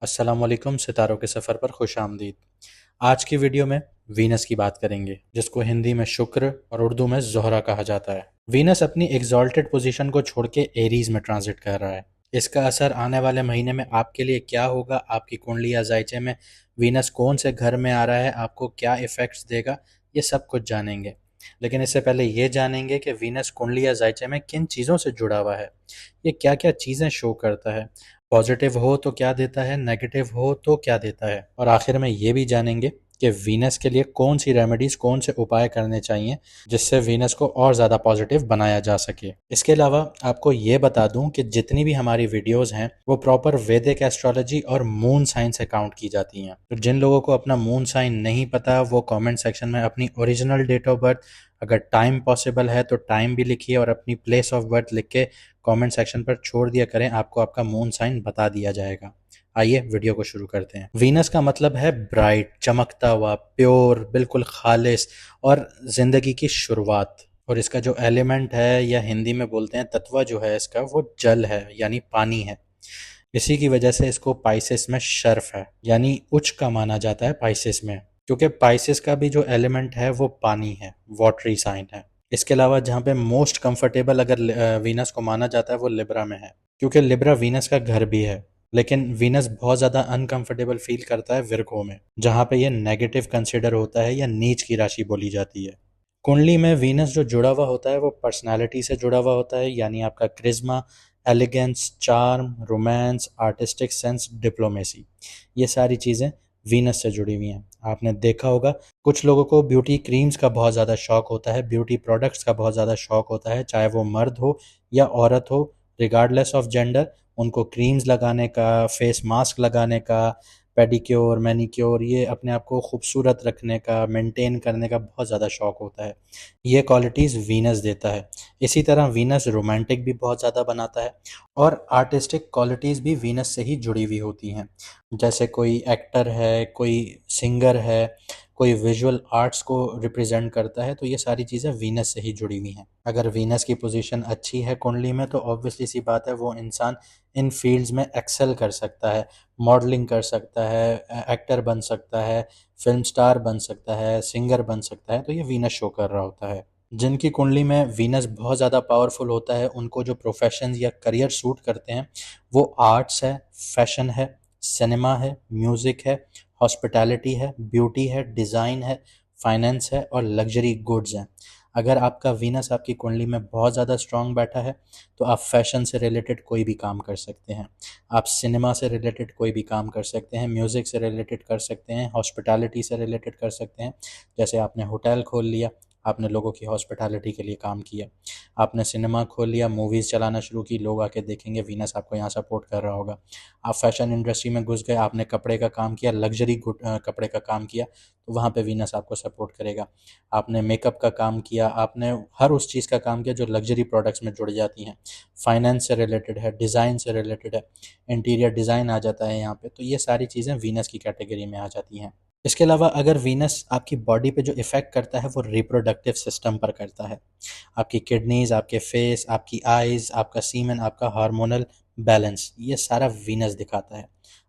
अस्सलामुअलैकुम सितारों के सफ़र पर खुश आमदीद। आज की वीडियो में वीनस की बात करेंगे, जिसको हिंदी में शुक्र और उर्दू में ज़ोहरा कहा जाता है। वीनस अपनी एग्जॉल्टेड पोजीशन को छोड़ के एरीज में ट्रांजिट कर रहा है। इसका असर आने वाले महीने में आपके लिए क्या होगा, आपकी कुंडली या जायचे में वीनस कौन से घर में आ रहा है, आपको क्या इफ़ेक्ट्स देगा, ये सब कुछ जानेंगे। लेकिन इससे पहले ये जानेंगे कि वीनस कुंडली या जायचे में किन चीज़ों से जुड़ा हुआ है, ये क्या क्या चीज़ें शो करता है, पॉजिटिव हो तो क्या देता है, नेगेटिव हो तो क्या देता है, और आखिर में ये भी जानेंगे कि वीनस के लिए कौन सी रेमेडीज, कौन से उपाय करने चाहिए जिससे वीनस को और ज़्यादा पॉजिटिव बनाया जा सके। इसके अलावा आपको ये बता दूं कि जितनी भी हमारी वीडियोस हैं वो प्रॉपर वैदिक एस्ट्रोलॉजी और मून साइन से काउंट की जाती हैं। तो जिन लोगों को अपना मून साइन नहीं पता वो कमेंट सेक्शन में अपनी ओरिजिनल डेट ऑफ बर्थ, अगर टाइम पॉसिबल है तो टाइम भी लिखिए, और अपनी प्लेस ऑफ बर्थ लिख के कमेंट सेक्शन पर छोड़ दिया करें, आपको आपका मून साइन बता दिया जाएगा। आइए वीडियो को शुरू करते हैं। वीनस का मतलब है ब्राइट, चमकता हुआ, प्योर, बिल्कुल खालिस और जिंदगी की शुरुआत। और इसका जो एलिमेंट है, या हिंदी में बोलते हैं तत्व जो है इसका, वो जल है, यानी पानी है। इसी की वजह से इसको पाइसेस में शर्फ है, यानी उच्च का माना जाता है पाइसेस में, क्योंकि पाइसेस का भी जो एलिमेंट है वो पानी है, वाटरी साइन है। इसके अलावा जहाँ पे मोस्ट कंफर्टेबल अगर वीनस को माना जाता है वो लिब्रा में है, क्योंकि लिब्रा वीनस का घर भी है। लेकिन वीनस बहुत ज़्यादा अनकंफर्टेबल फील करता है विर्गो में, जहाँ पे ये नेगेटिव कंसिडर होता है या नीच की राशि बोली जाती है। कुंडली में वीनस जो जुड़ा हुआ होता है वो पर्सनालिटी से जुड़ा हुआ होता है, यानी आपका charisma, elegance, charm, romance, artistic sense, diplomacy, ये सारी चीज़ें वीनस से जुड़ी हुई हैं। आपने देखा होगा कुछ लोगों को ब्यूटी क्रीम्स का बहुत ज़्यादा शौक होता है, ब्यूटी प्रोडक्ट्स का बहुत ज़्यादा शौक होता है, चाहे वो मर्द हो या औरत हो, रिगार्डलेस ऑफ जेंडर। उनको क्रीम्स लगाने का, फेस मास्क लगाने का, पेडिक्योर, मैनिक्योर, ये अपने आप को खूबसूरत रखने का, मेंटेन करने का बहुत ज़्यादा शौक होता है। ये क्वालिटीज़ वीनस देता है। इसी तरह वीनस रोमांटिक भी बहुत ज़्यादा बनाता है, और आर्टिस्टिक क्वालिटीज़ भी वीनस से ही जुड़ी हुई होती हैं। जैसे कोई एक्टर है, कोई सिंगर है, कोई विजुअल आर्ट्स को रिप्रेजेंट करता है, तो ये सारी चीज़ें वीनस से ही जुड़ी हुई हैं। अगर वीनस की पोजीशन अच्छी है कुंडली में तो ऑब्वियसली सी बात है वो इंसान इन फील्ड्स में एक्सेल कर सकता है, मॉडलिंग कर सकता है, एक्टर बन सकता है, फिल्म स्टार बन सकता है, सिंगर बन सकता है, तो ये वीनस शो कर रहा होता है। जिनकी कुंडली में वीनस बहुत ज़्यादा पावरफुल होता है, उनको जो प्रोफेशंस या करियर सूट करते हैं वो आर्ट्स है, फैशन है, सिनेमा है, म्यूज़िक है, हॉस्पिटैलिटी है, ब्यूटी है, डिज़ाइन है, फाइनेंस है और लग्जरी गुड्स हैं। अगर आपका वीनस आपकी कुंडली में बहुत ज़्यादा स्ट्रांग बैठा है तो आप फैशन से रिलेटेड कोई भी काम कर सकते हैं, आप सिनेमा से रिलेटेड कोई भी काम कर सकते हैं, म्यूज़िक से रिलेटेड कर सकते हैं, हॉस्पिटैलिटी से रिलेटेड कर सकते हैं। जैसे आपने होटल खोल लिया, आपने लोगों की हॉस्पिटैलिटी के लिए काम किया। आपने सिनेमा खोल लिया, मूवीज़ चलाना शुरू की, लोग आके देखेंगे, वीनस आपको यहाँ सपोर्ट कर रहा होगा। आप फैशन इंडस्ट्री में घुस गए, आपने कपड़े का काम किया, लग्जरी कपड़े का काम किया, तो वहाँ पे वीनस आपको सपोर्ट करेगा। आपने मेकअप का काम किया, आपने हर उस चीज़ का काम किया जो लग्जरी प्रोडक्ट्स में जुड़ जाती हैं। फाइनेंस से रिलेटेड है, डिज़ाइन से रिलेटेड है, इंटीरियर डिज़ाइन आ जाता है यहाँ पे, तो ये सारी चीज़ें वीनस की कैटेगरी में आ जाती हैं। इसके अलावा अगर वीनस आपकी बॉडी पे जो इफ़ेक्ट करता है वो रिप्रोडक्टिव सिस्टम पर करता है। आपकी किडनीज़, आपके फेस, आपकी आइज़, आपका सीमेन, आपका हार्मोनल बैलेंस, ये सारा वीनस दिखाता है।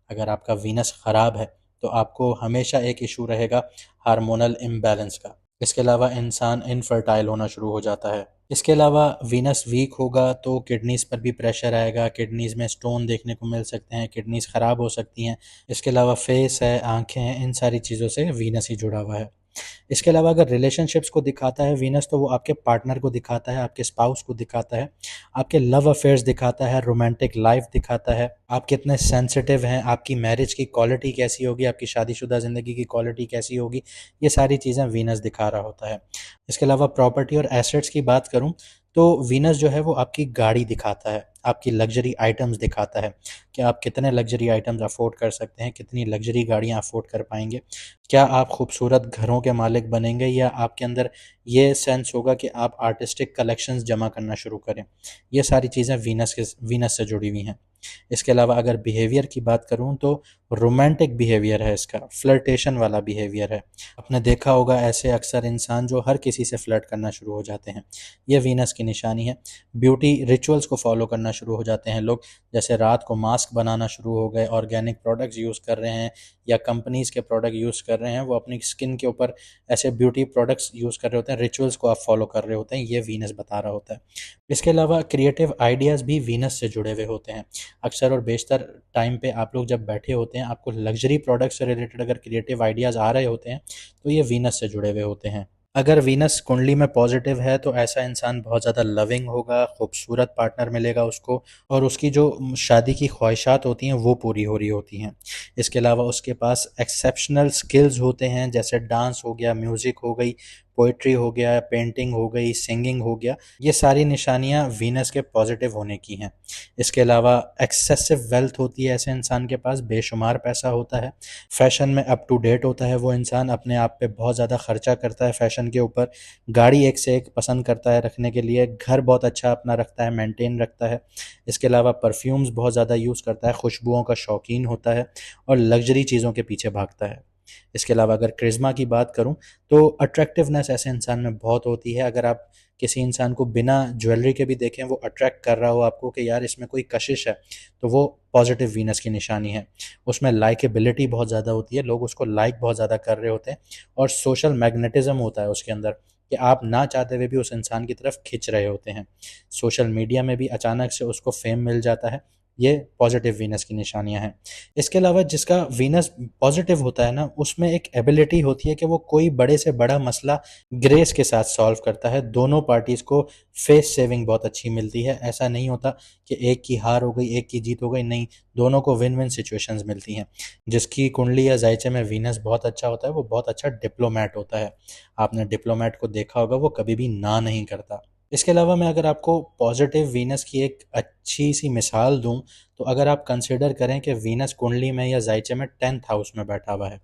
अगर आपका वीनस ख़राब है तो आपको हमेशा एक इशू रहेगा हार्मोनल इम्बैलेंस का। इसके अलावा इंसान इनफर्टाइल होना शुरू हो जाता है। इसके अलावा वीनस वीक होगा तो किडनीज़ पर भी प्रेशर आएगा, किडनीज़ में स्टोन देखने को मिल सकते हैं, किडनीज़ ख़राब हो सकती हैं। इसके अलावा फेस है, आँखें हैं, इन सारी चीज़ों से वीनस ही जुड़ा हुआ है। इसके अलावा अगर रिलेशनशिप्स को दिखाता है वीनस, तो वो आपके पार्टनर को दिखाता है, आपके स्पाउस को दिखाता है, आपके लव अफेयर्स दिखाता है, रोमांटिक लाइफ दिखाता है, आप कितने सेंसिटिव हैं, आपकी मैरिज की क्वालिटी कैसी होगी, आपकी शादीशुदा ज़िंदगी की क्वालिटी कैसी होगी, ये सारी चीज़ें वीनस दिखा रहा होता है। इसके अलावा प्रॉपर्टी और एसेट्स की बात करूँ तो वीनस जो है वो आपकी गाड़ी दिखाता है, आपकी लग्जरी आइटम्स दिखाता है कि आप कितने लग्जरी आइटम्स अफोर्ड कर सकते हैं, कितनी लग्जरी गाड़ियाँ अफोर्ड कर पाएंगे, क्या आप खूबसूरत घरों के मालिक बनेंगे, या आपके अंदर ये सेंस होगा कि आप आर्टिस्टिक कलेक्शंस जमा करना शुरू करें। ये सारी चीज़ें वीनस से जुड़ी हुई हैं। इसके अलावा अगर बिहेवियर की बात करूँ तो रोमांटिक बिहेवियर है इसका, फ्लर्टेशन वाला बिहेवियर है। आपने देखा होगा ऐसे अक्सर इंसान जो हर किसी से फ्लर्ट करना शुरू हो जाते हैं, ये वीनस की निशानी है। ब्यूटी रिचुअल्स को फॉलो करना शुरू हो जाते हैं लोग, जैसे रात को मास्क बनाना शुरू हो गए, ऑर्गेनिक प्रोडक्ट्स यूज़ कर रहे हैं या कंपनीज़ के प्रोडक्ट यूज़ कर रहे हैं, वो अपनी स्किन के ऊपर ऐसे ब्यूटी प्रोडक्ट्स यूज़ कर रहे होते हैं, रिचुअल्स को आप फॉलो कर रहे होते हैं, ये वीनस बता रहा होता है। इसके अलावा क्रिएटिव आइडियाज़ भी वीनस से जुड़े हुए होते हैं। अक्सर और बेशतर टाइम पे आप लोग जब बैठे होते हैं, आपको लग्जरी प्रोडक्ट्स से रिलेटेड अगर क्रिएटिव आइडियाज़ आ रहे होते हैं, तो ये वीनस से जुड़े हुए होते हैं। अगर वीनस कुंडली में पॉजिटिव है तो ऐसा इंसान बहुत ज़्यादा लविंग होगा, खूबसूरत पार्टनर मिलेगा उसको, और उसकी जो शादी की ख्वाहिशात होती हैं वो पूरी हो रही होती हैं। इसके अलावा उसके पास एक्सेप्शनल स्किल्स होते हैं, जैसे डांस हो गया, म्यूज़िक हो गई, पोइट्री हो गया, पेंटिंग हो गई, सिंगिंग हो गया। ये सारी निशानियाँ वीनस के पॉजिटिव होने की हैं। इसके अलावा एक्सेसिव वेल्थ होती है ऐसे इंसान के पास, बेशुमार पैसा होता है, फैशन में अप टू डेट होता है वो इंसान, अपने आप पे बहुत ज़्यादा खर्चा करता है फैशन के ऊपर, गाड़ी एक से एक पसंद करता है रखने के लिए, घर बहुत अच्छा अपना रखता है, मेंटेन रखता है। इसके अलावा परफ्यूम्स बहुत ज़्यादा यूज़ करता है, खुशबुओं का शौकीन होता है और लग्जरी चीज़ों के पीछे भागता है। इसके अलावा अगर क्रिज्मा की बात करूं तो अट्रैक्टिवनेस ऐसे इंसान में बहुत होती है। अगर आप किसी इंसान को बिना ज्वेलरी के भी देखें, वो अट्रैक्ट कर रहा हो आपको कि यार इसमें कोई कशिश है, तो वो पॉजिटिव वीनस की निशानी है। उसमें लाइकेबिलिटी बहुत ज़्यादा होती है, लोग उसको लाइक बहुत ज़्यादा कर रहे होते हैं, और सोशल मैग्नेटिज्म होता है उसके अंदर कि आप ना चाहते हुए भी उस इंसान की तरफ खिंच रहे होते हैं। सोशल मीडिया में भी अचानक से उसको फेम मिल जाता है। ये पॉजिटिव वीनस की निशानियां हैं। इसके अलावा जिसका वीनस पॉजिटिव होता है ना, उसमें एक एबिलिटी होती है कि वो कोई बड़े से बड़ा मसला ग्रेस के साथ सॉल्व करता है। दोनों पार्टीज को फेस सेविंग बहुत अच्छी मिलती है। ऐसा नहीं होता कि एक की हार हो गई एक की जीत हो गई, नहीं, दोनों को विन विन सिचुएशंस मिलती हैं। जिसकी कुंडली या जायचे में वीनस बहुत अच्छा होता है, वो बहुत अच्छा डिप्लोमैट होता है। आपने डिप्लोमैट को देखा होगा, वो कभी भी ना नहीं करता। इसके अलावा मैं अगर आपको पॉजिटिव वीनस की एक अच्छी सी मिसाल दूं, तो अगर आप कंसिडर करें कि वीनस कुंडली में या जायचे में 10th हाउस में बैठा हुआ है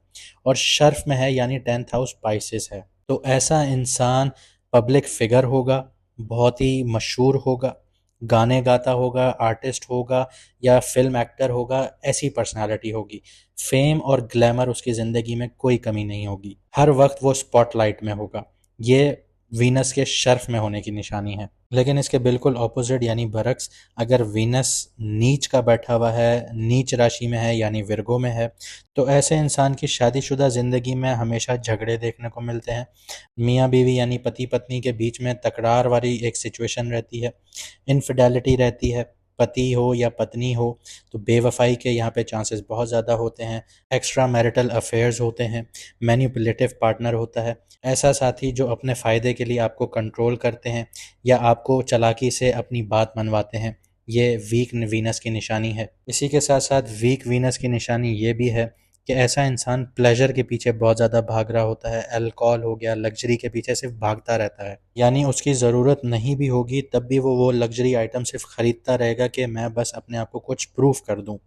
और शर्फ में है, यानी 10th हाउस पाइसेस है, तो ऐसा इंसान पब्लिक फिगर होगा, बहुत ही मशहूर होगा, गाने गाता होगा, आर्टिस्ट होगा या फिल्म एक्टर होगा, ऐसी पर्सनालिटी होगी। फेम और ग्लैमर उसकी ज़िंदगी में कोई कमी नहीं होगी, हर वक्त वो स्पॉटलाइट में होगा। ये वीनस के शर्फ में होने की निशानी है। लेकिन इसके बिल्कुल ऑपोजिट यानी बरक्स, अगर वीनस नीच का बैठा हुआ है, नीच राशि में है यानी विर्गो में है, तो ऐसे इंसान की शादीशुदा ज़िंदगी में हमेशा झगड़े देखने को मिलते हैं। मियाँ बीवी यानी पति पत्नी के बीच में तकरार वाली एक सिचुएशन रहती है, इनफिडेलिटी रहती है, पति हो या पत्नी हो तो बेवफाई के यहाँ पे चांसेस बहुत ज़्यादा होते हैं, एक्स्ट्रा मैरिटल अफेयर्स होते हैं, मैनिपुलेटिव पार्टनर होता है, ऐसा साथी जो अपने फ़ायदे के लिए आपको कंट्रोल करते हैं या आपको चालाकी से अपनी बात मनवाते हैं। ये वीक वीनस की निशानी है। इसी के साथ साथ वीक वीनस की निशानी ये भी है कि ऐसा इंसान प्लेजर के पीछे बहुत ज़्यादा भाग रहा होता है, अल्कोहल हो गया, लग्जरी के पीछे सिर्फ भागता रहता है। यानी उसकी ज़रूरत नहीं भी होगी तब भी वो लग्जरी आइटम सिर्फ ख़रीदता रहेगा कि मैं बस अपने आप को कुछ प्रूफ कर दूं।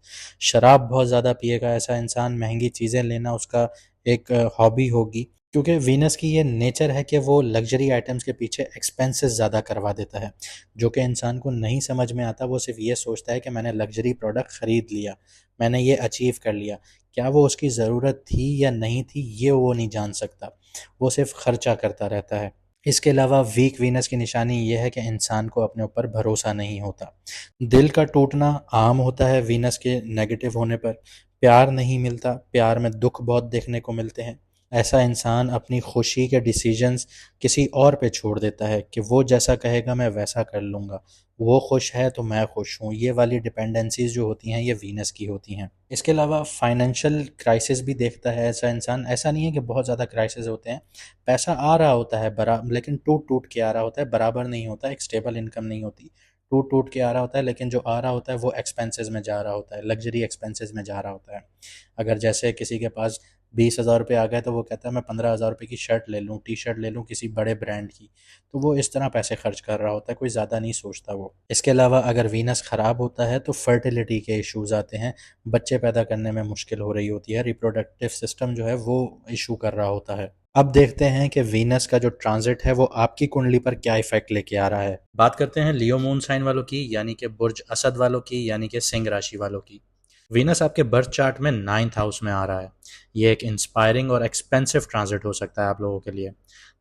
शराब बहुत ज़्यादा पिएगा ऐसा इंसान, महंगी चीज़ें लेना उसका एक हॉबी होगी, क्योंकि वीनस की ये नेचर है कि वो लग्जरी आइटम्स के पीछे एक्सपेंसेस ज़्यादा करवा देता है, जो कि इंसान को नहीं समझ में आता। वो सिर्फ ये सोचता है कि मैंने लग्जरी प्रोडक्ट ख़रीद लिया, मैंने ये अचीव कर लिया। क्या वो उसकी ज़रूरत थी या नहीं थी, ये वो नहीं जान सकता, वो सिर्फ खर्चा करता रहता है। इसके अलावा वीक वीनस की निशानी ये है कि इंसान को अपने ऊपर भरोसा नहीं होता। दिल का टूटना आम होता है वीनस के नेगेटिव होने पर। प्यार नहीं मिलता, प्यार में दुख बहुत देखने को मिलते हैं। ऐसा इंसान अपनी खुशी के डिसीजंस किसी और पे छोड़ देता है कि वो जैसा कहेगा मैं वैसा कर लूँगा, वो खुश है तो मैं खुश हूँ। ये वाली डिपेंडेंसीज जो होती हैं ये वीनस की होती हैं। इसके अलावा फाइनेंशियल क्राइसिस भी देखता है ऐसा इंसान। ऐसा नहीं है कि बहुत ज़्यादा क्राइसिस होते हैं, पैसा आ रहा होता है लेकिन टूट टूट के आ रहा होता है, बराबर नहीं होता, एक स्टेबल इनकम नहीं होती। टूट टूट के आ रहा होता है, लेकिन जो आ रहा होता है वो एक्सपेंसेस में जा रहा होता है, लग्जरी एक्सपेंसेस में जा रहा होता है। अगर जैसे किसी के पास 20,000 रुपये आ गए तो वो कहता है मैं 15,000 रुपये की शर्ट ले लूँ, टी शर्ट ले लूँ किसी बड़े ब्रांड की, तो वो इस तरह पैसे खर्च कर रहा होता है, कोई ज़्यादा नहीं सोचता वो। इसके अलावा अगर वीनस ख़राब होता है तो फर्टिलिटी के इश्यूज़ आते हैं, बच्चे पैदा करने में मुश्किल हो रही होती है, रिप्रोडक्टिव सिस्टम जो है वो इशू कर रहा होता है। अब देखते हैं कि वीनस का जो ट्रांजिट है वो आपकी कुंडली पर क्या इफेक्ट लेके आ रहा है। बात करते हैं लियो मून साइन वालों की, यानी कि बुर्ज असद वालों की, यानी कि सिंह राशि वालों की। वीनस आपके बर्थ चार्ट में 9th हाउस में आ रहा है। ये एक इंस्पायरिंग और एक्सपेंसिव ट्रांजिट हो सकता है आप लोगों के लिए।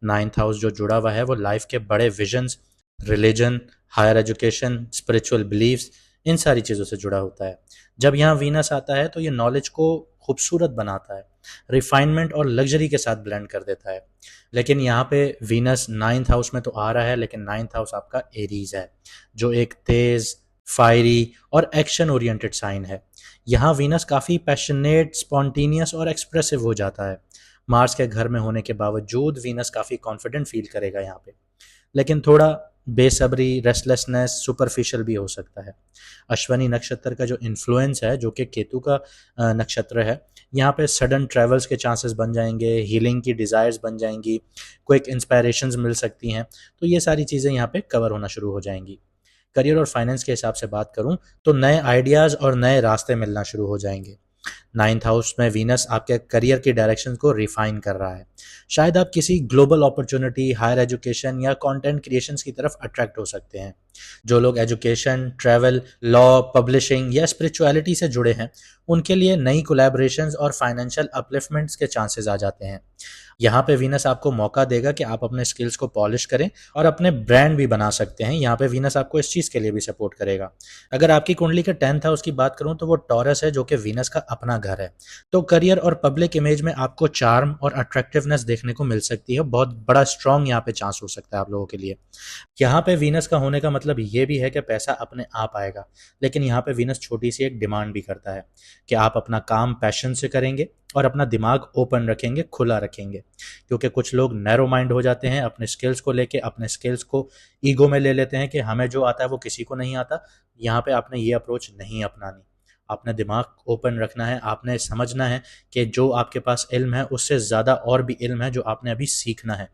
9th हाउस जो जुड़ा हुआ है वो लाइफ के बड़े visions, religion, higher education, spiritual beliefs, इन सारी चीज़ों से जुड़ा होता है। जब यहाँ वीनस आता है तो ये नॉलेज को खूबसूरत बनाता है, रिफाइनमेंट और लग्जरी के साथ ब्लेंड कर देता है। लेकिन यहाँ पे वीनस 9th हाउस में तो आ रहा है, लेकिन 9th हाउस आपका एरीज है, जो एक तेज, फायरी और एक्शन ओरिएंटेड साइन है। यहाँ वीनस काफ़ी पैशनेट, स्पॉन्टेनियस और एक्सप्रेसिव हो जाता है। मार्स के घर में होने के बावजूद वीनस काफ़ी कॉन्फिडेंट फील करेगा यहाँ पे, लेकिन थोड़ा बेसब्री, रेस्टलेसनेस, सुपरफिशियल भी हो सकता है। अश्वनी नक्षत्र का जो इन्फ्लुएंस है, जो कि केतु का नक्षत्र है, यहाँ पे सडन ट्रैवल्स के चांसेस बन जाएंगे, हीलिंग की डिज़ायर्स बन जाएंगी, क्विक इंस्पायरेशंस मिल सकती हैं। तो ये सारी चीज़ें यहाँ पे कवर होना शुरू हो जाएंगी। करियर और फाइनेंस के हिसाब से बात करूँ तो नए आइडियाज़ और नए रास्ते मिलना शुरू हो जाएंगे। 9th हाउस में वीनस आपके करियर की डायरेक्शन को रिफाइन कर रहा है। शायद आप किसी ग्लोबल अपॉर्चुनिटी, हायर एजुकेशन या कंटेंट क्रिएशंस की तरफ अट्रैक्ट हो सकते हैं। जो लोग एजुकेशन, ट्रैवल, लॉ, पब्लिशिंग या स्पिरिचुअलिटी से जुड़े हैं, उनके लिए नई कोलैबोरेशंस और फाइनेंशियल अपलिफ्टमेंट्स के चांसेस आ जाते हैं। यहाँ पे वीनस आपको मौका देगा कि आप अपने स्किल्स को पॉलिश करें और अपने ब्रांड भी बना सकते हैं। यहाँ पे वीनस आपको इस चीज़ के लिए भी सपोर्ट करेगा। अगर आपकी कुंडली के 10th हाउस की बात करूँ तो वो टॉरस है, जो कि वीनस का अपना घर है। तो करियर और पब्लिक इमेज में आपको चार्म और अट्रैक्टिवनेस देखने को मिल सकती है। बहुत बड़ा स्ट्रॉन्ग यहाँ पे चांस हो सकता है आप लोगों के लिए। यहाँ पे वीनस का होने का मतलब ये भी है कि पैसा अपने आप आएगा, लेकिन यहाँ पे वीनस छोटी सी एक डिमांड भी करता है कि आप अपना काम पैशन से करेंगे और अपना दिमाग ओपन रखेंगे, खुला रखेंगे। क्योंकि कुछ लोग नैरो माइंड हो जाते हैं अपने स्किल्स को लेके, अपने स्किल्स को ईगो में ले लेते हैं कि हमें जो आता है वो किसी को नहीं आता। यहाँ पे आपने ये अप्रोच नहीं अपनानी। आपने दिमाग ओपन रखना है, आपने समझना है कि जो आपके पास इल्म है उससे ज़्यादा और भी इल्म है जो आपने अभी सीखना है।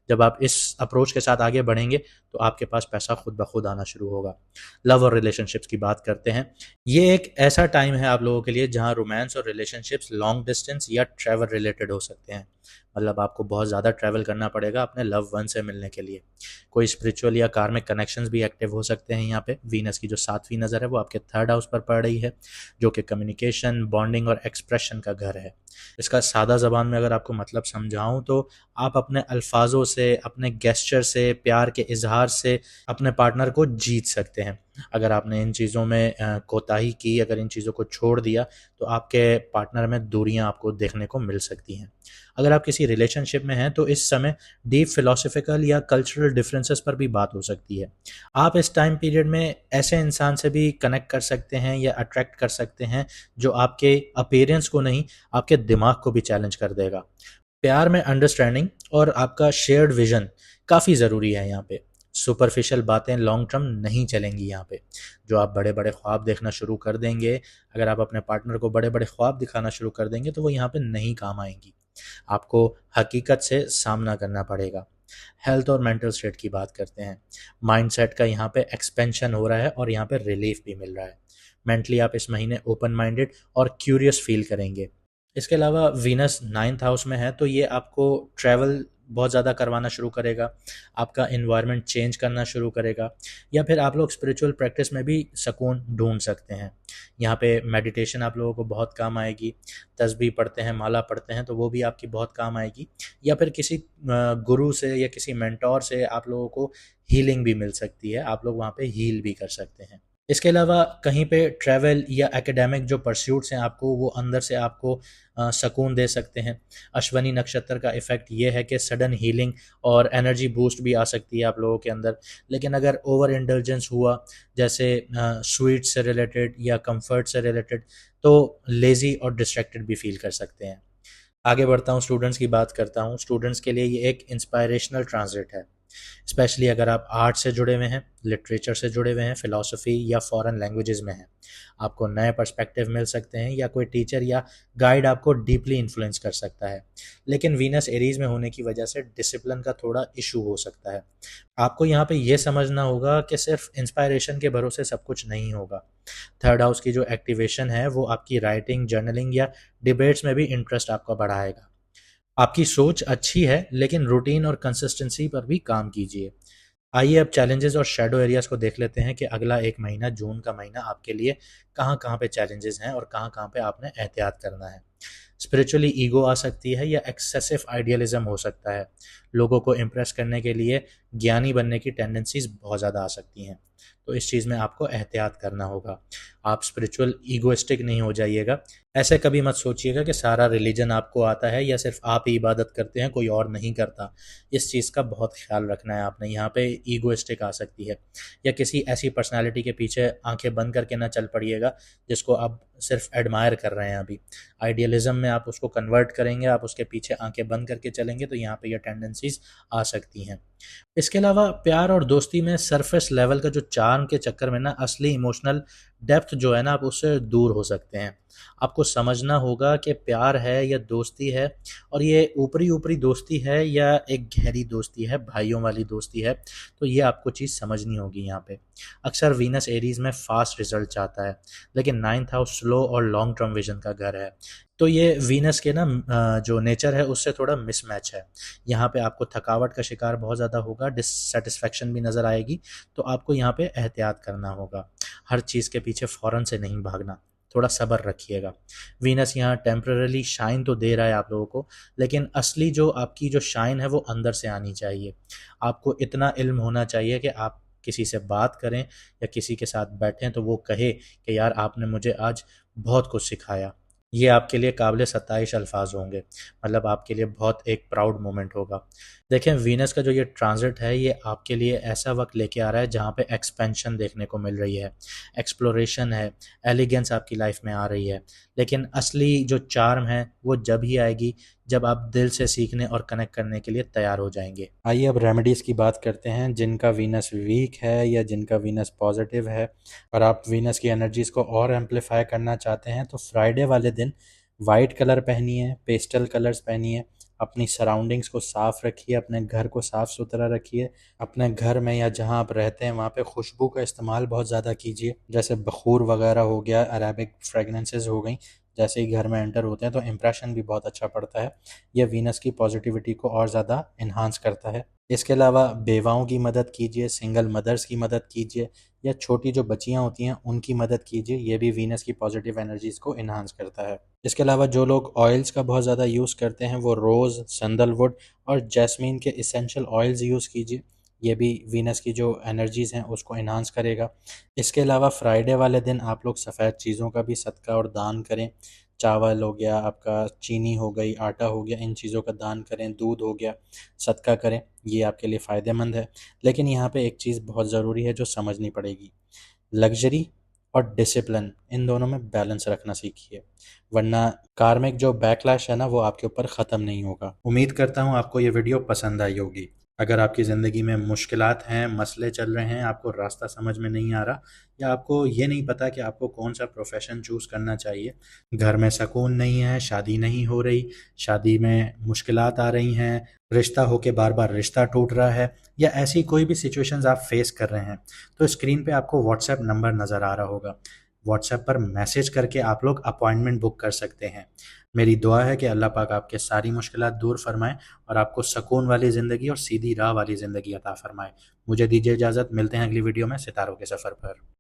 जब आप इस अप्रोच के साथ आगे बढ़ेंगे तो आपके पास पैसा खुद ब खुद आना शुरू होगा। लव और रिलेशनशिप्स की बात करते हैं। ये एक ऐसा टाइम है आप लोगों के लिए जहां रोमांस और रिलेशनशिप्स लॉन्ग डिस्टेंस या ट्रैवल रिलेटेड हो सकते हैं। मतलब आपको बहुत ज़्यादा ट्रैवल करना पड़ेगा अपने लव वन से मिलने के लिए। कोई स्पिरिचुअल या कार्मिक कनेक्शंस भी एक्टिव हो सकते हैं। यहाँ पे वीनस की जो 7वीं नज़र है वो आपके 3rd हाउस पर पड़ रही है, जो कि कम्युनिकेशन, बॉन्डिंग और एक्सप्रेशन का घर है। इसका सादा ज़बान में अगर आपको मतलब समझाऊँ तो आप अपने अल्फाजों से, अपने गेस्चर से, प्यार के इजहार से अपने पार्टनर को जीत सकते हैं। अगर आपने इन चीज़ों में कोताही की, अगर इन चीज़ों को छोड़ दिया तो आपके पार्टनर में दूरियां आपको देखने को मिल सकती हैं। अगर आप किसी रिलेशनशिप में हैं तो इस समय डीप फिलोसफिकल या कल्चरल डिफरेंसेस पर भी बात हो सकती है। आप इस टाइम पीरियड में ऐसे इंसान से भी कनेक्ट कर सकते हैं या अट्रैक्ट कर सकते हैं जो आपके अपीयरेंस को नहीं, आपके दिमाग को भी चैलेंज कर देगा। प्यार में अंडरस्टैंडिंग और आपका शेयर्ड विजन काफ़ी ज़रूरी है यहाँ पे। सुपरफिशियल बातें लॉन्ग टर्म नहीं चलेंगी यहाँ पे। जो आप बड़े बड़े ख्वाब देखना शुरू कर देंगे, अगर आप अपने पार्टनर को बड़े बड़े ख्वाब दिखाना शुरू कर देंगे तो वो यहाँ पे नहीं काम आएंगी। आपको हकीकत से सामना करना पड़ेगा। हेल्थ और मेंटल स्टेट की बात करते हैं। माइंडसेट का यहाँ पे एक्सपेंशन हो रहा है और यहाँ पे रिलीफ भी मिल रहा है। मेंटली आप इस महीने ओपन माइंडेड और क्यूरियस फील करेंगे। इसके अलावा वीनस 9th हाउस में है तो ये आपको ट्रैवल बहुत ज़्यादा करवाना शुरू करेगा, आपका इन्वायरमेंट चेंज करना शुरू करेगा, या फिर आप लोग स्पिरिचुअल प्रैक्टिस में भी सुकून ढूंढ सकते हैं। यहाँ पे मेडिटेशन आप लोगों को बहुत काम आएगी। तस्बीह पढ़ते हैं, माला पढ़ते हैं तो वो भी आपकी बहुत काम आएगी। या फिर किसी गुरु से या किसी मेंटोर से आप लोगों को हीलिंग भी मिल सकती है, आप लोग वहाँ पे हील भी कर सकते हैं। इसके अलावा कहीं पे ट्रैवल या एकेडमिक जो परस्यूट्स हैं आपको, वो अंदर से आपको सुकून दे सकते हैं। अश्वनी नक्षत्र का इफ़ेक्ट ये है कि सडन हीलिंग और एनर्जी बूस्ट भी आ सकती है आप लोगों के अंदर। लेकिन अगर ओवर इंडल्जेंस हुआ, जैसे स्वीट से रिलेटेड या कंफर्ट से रिलेटेड, तो लेज़ी और डिस्ट्रैक्टेड भी फील कर सकते हैं। आगे बढ़ता हूँ, स्टूडेंट्स की बात करता हूँ। स्टूडेंट्स के लिए ये एक इंस्पायरेशनल ट्रांजिट है, स्पेशली अगर आप आर्ट से जुड़े हुए हैं, लिटरेचर से जुड़े हुए हैं, फिलॉसफी या फॉरेन लैंग्वेजेस में हैं। आपको नए पर्सपेक्टिव मिल सकते हैं या कोई टीचर या गाइड आपको डीपली इन्फ्लुएंस कर सकता है। लेकिन वीनस एरीज में होने की वजह से डिसिप्लिन का थोड़ा इशू हो सकता है। आपको यहाँ पे ये समझना होगा कि सिर्फ इंस्पायरेशन के भरोसे सब कुछ नहीं होगा। 3rd हाउस की जो एक्टिवेशन है वो आपकी राइटिंग, जर्नलिंग या डिबेट्स में भी इंटरेस्ट आपका बढ़ाएगा। आपकी सोच अच्छी है, लेकिन रूटीन और कंसिस्टेंसी पर भी काम कीजिए। आइए अब चैलेंजेस और शैडो एरियाज को देख लेते हैं कि अगला एक महीना, जून का महीना, आपके लिए कहाँ कहाँ पे चैलेंजेस हैं और कहाँ कहाँ पे आपने एहतियात करना है। स्पिरिचुअली ईगो आ सकती है या एक्सेसिव आइडियलिज्म हो सकता है। लोगों को इम्प्रेस करने के लिए ज्ञानी बनने की टेंडेंसीज बहुत ज़्यादा आ सकती हैं, तो इस चीज़ में आपको एहतियात करना होगा। आप स्पिरिचुअल ईगोइस्टिक नहीं हो जाइएगा। ऐसे कभी मत सोचिएगा कि सारा रिलीजन आपको आता है या सिर्फ आप ही इबादत करते हैं, कोई और नहीं करता। इस चीज़ का बहुत ख्याल रखना है आपने। यहाँ पे ईगोइस्टिक आ सकती है, या किसी ऐसी पर्सनालिटी के पीछे आंखें बंद करके ना चल पड़िएगा जिसको आप सिर्फ एडमायर कर रहे हैं। अभी आइडियलिज्म में आप उसको कन्वर्ट करेंगे, आप उसके पीछे आंखें बंद करके चलेंगे, तो यहाँ पे ये टेंडेंसीज आ सकती हैं। इसके अलावा प्यार और दोस्ती में सरफेस लेवल का जो चार्म के चक्कर में ना असली इमोशनल डेप्थ जो है ना, आप उससे दूर हो सकते हैं। आपको समझना होगा कि प्यार है या दोस्ती है, और ये ऊपरी ऊपरी दोस्ती है या एक गहरी दोस्ती है, भाइयों वाली दोस्ती है। तो ये आपको चीज़ समझनी होगी यहाँ पे। अक्सर वीनस एरीज में फास्ट रिजल्ट चाहता है, लेकिन नाइन्थ हाउस स्लो और लॉन्ग टर्म विजन का घर है। तो ये वीनस के ना जो नेचर है उससे थोड़ा मिसमैच है। यहाँ पे आपको थकावट का शिकार बहुत ज़्यादा होगा, डिससेटिस्फैक्शन भी नज़र आएगी। तो आपको यहाँ पे एहतियात करना होगा। हर चीज़ के पीछे फ़ौरन से नहीं भागना, थोड़ा सब्र रखिएगा। वीनस यहाँ टेम्पररी शाइन तो दे रहा है आप लोगों को, लेकिन असली जो आपकी जो शाइन है वो अंदर से आनी चाहिए। आपको इतना इल्म होना चाहिए कि आप किसी से बात करें या किसी के साथ बैठें तो वो कहे कि यार आपने मुझे आज बहुत कुछ सिखाया। ये आपके लिए काबिल सत्ताईश अल्फाज होंगे, मतलब आपके लिए बहुत एक प्राउड मोमेंट होगा। देखें, वीनस का जो ये ट्रांजिट है ये आपके लिए ऐसा वक्त लेके आ रहा है जहाँ पे एक्सपेंशन देखने को मिल रही है, एक्सप्लोरेशन है, एलिगेंस आपकी लाइफ में आ रही है। लेकिन असली जो चार्म है वो जब ही आएगी जब आप दिल से सीखने और कनेक्ट करने के लिए तैयार हो जाएंगे। आइए अब रेमेडीज़ की बात करते हैं। जिनका वीनस वीक है या जिनका वीनस पॉजिटिव है और आप वीनस की एनर्जीज़ को और एम्पलीफाई करना चाहते हैं, तो फ्राइडे वाले दिन वाइट कलर पहनिए, पेस्टल कलर्स पहनिए, अपनी सराउंडिंग्स को साफ़ रखिए, अपने घर को साफ़ सुथरा रखिए। अपने घर में या जहाँ आप रहते हैं वहाँ पे खुशबू का इस्तेमाल बहुत ज़्यादा कीजिए, जैसे बखूर वगैरह हो गया, अरेबिक फ्रेगनेंसेस हो गई। जैसे ही घर में एंटर होते हैं तो इम्प्रेशन भी बहुत अच्छा पड़ता है। यह वीनस की पॉजिटिविटी को और ज़्यादा इन्हांस करता है। इसके अलावा बेवाओं की मदद कीजिए, सिंगल मदर्स की मदद कीजिए, या छोटी जो बच्चियाँ होती हैं उनकी मदद कीजिए। ये भी वीनस की पॉजिटिव एनर्जीज़ को इन्हांस करता है। इसके अलावा जो लोग ऑयल्स का बहुत ज़्यादा यूज़ करते हैं वो रोज़, सैंडलवुड और जैस्मीन के इसेंशियल ऑयल्स यूज़ कीजिए। ये भी वीनस की जो एनर्जीज़ हैं उसको इन्हांस करेगा। इसके अलावा फ्राइडे वाले दिन आप लोग सफ़ेद चीज़ों का भी सदका और दान करें। चावल हो गया आपका, चीनी हो गई, आटा हो गया, इन चीज़ों का दान करें, दूध हो गया, सदका करें। ये आपके लिए फ़ायदेमंद है। लेकिन यहाँ पे एक चीज़ बहुत ज़रूरी है जो समझनी पड़ेगी। लग्जरी और डिसिप्लिन, इन दोनों में बैलेंस रखना सीखिए, वरना कार्मिक जो बैकलैश है ना वो आपके ऊपर ख़त्म नहीं होगा। उम्मीद करता हूँ आपको ये वीडियो पसंद आई होगी। अगर आपकी ज़िंदगी में मुश्किलात हैं, मसले चल रहे हैं, आपको रास्ता समझ में नहीं आ रहा, या आपको ये नहीं पता कि आपको कौन सा प्रोफ़ेशन चूज़ करना चाहिए, घर में सुकून नहीं है, शादी नहीं हो रही, शादी में मुश्किलात आ रही हैं, रिश्ता होके बार बार रिश्ता टूट रहा है, या ऐसी कोई भी सिचुएशंस आप फेस कर रहे हैं, तो स्क्रीन पे आपको व्हाट्सएप नंबर नज़र आ रहा होगा। व्हाट्सएप पर मैसेज करके आप लोग अपॉइंटमेंट बुक कर सकते हैं। मेरी दुआ है कि अल्लाह पाक आपके सारी मुश्किलात दूर फरमाए और आपको सुकून वाली ज़िंदगी और सीधी राह वाली ज़िंदगी अता फरमाए। मुझे दीजिए इजाज़त, मिलते हैं अगली वीडियो में सितारों के सफ़र पर।